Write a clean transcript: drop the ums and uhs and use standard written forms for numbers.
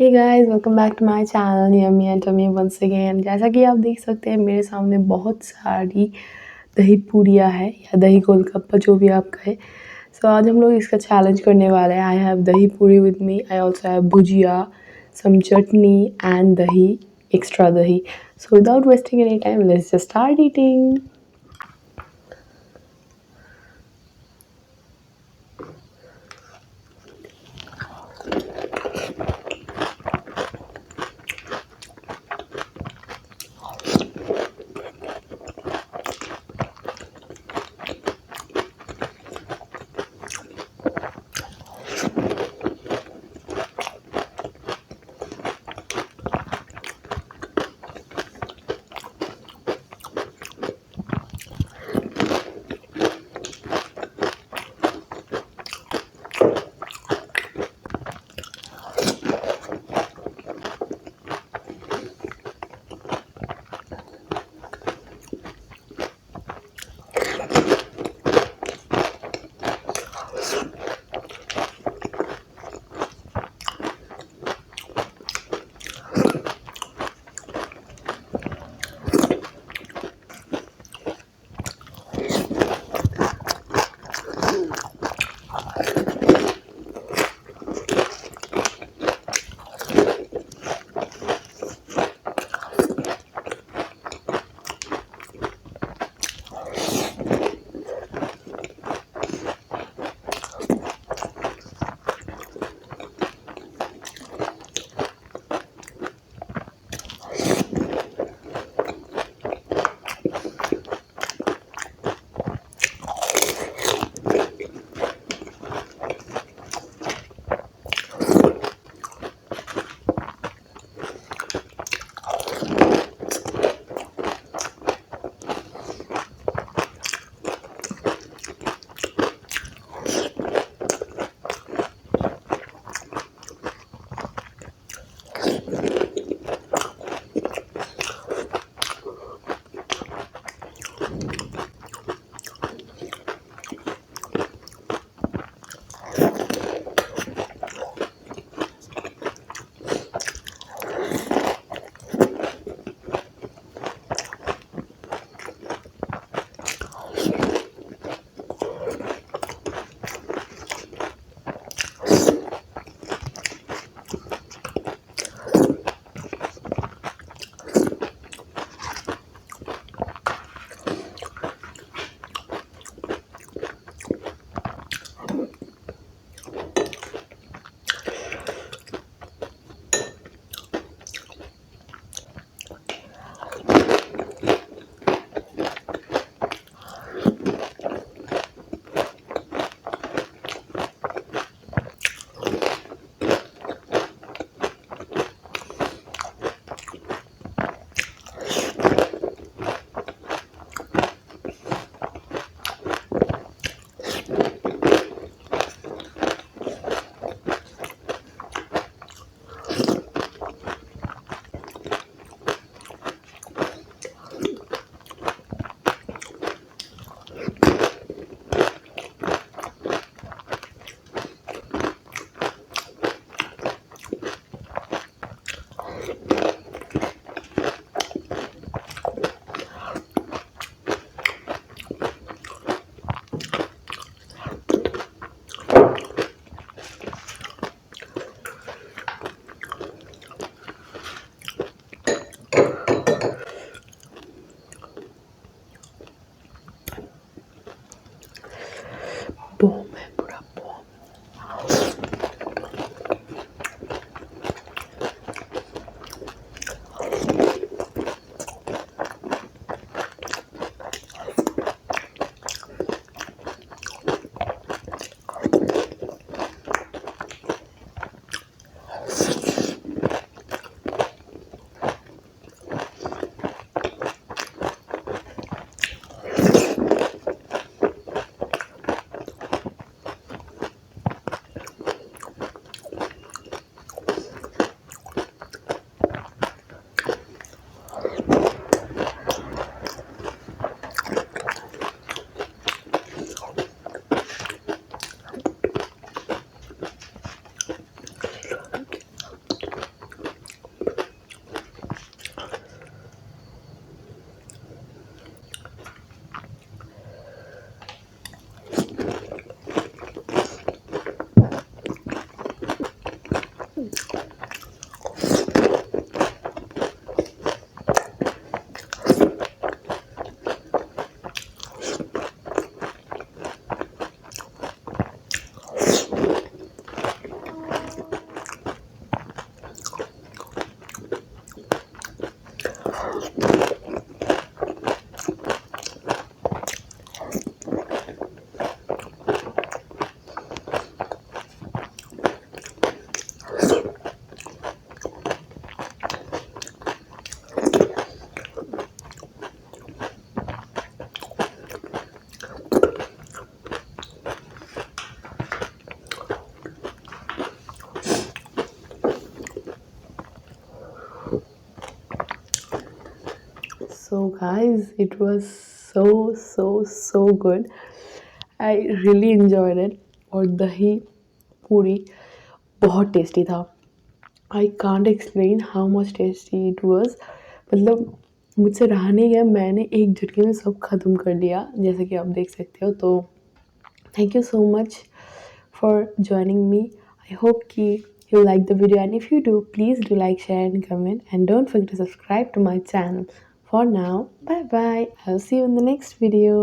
Hey guys welcome back to my channel yummy and tummy once again. जैसा कि आप देख सकते हैं मेरे सामने बहुत सारी दही पूरियाँ है या दही गोलगप्पा जो भी आप कहें। सो आज हम लोग इसका चैलेंज करने वाले हैं। आई have dahi puri with me, I also have bhujia, some chutney and dahi, extra dahi. So without wasting any time let's just start eating. So guys, it was so good. I really enjoyed it. और दही पूरी बहुत टेस्टी था. I can't explain how much tasty it was. मतलब मुझसे रहा नहीं गया, मैंने एक झटके में सब ख़त्म कर लिया जैसे कि आप देख सकते हो. तो thank you so much for joining me. I hope ki you like the video, and if you do, please do like, share and comment, and don't forget to subscribe to my channel. For now, bye bye. I'll see you in the next video.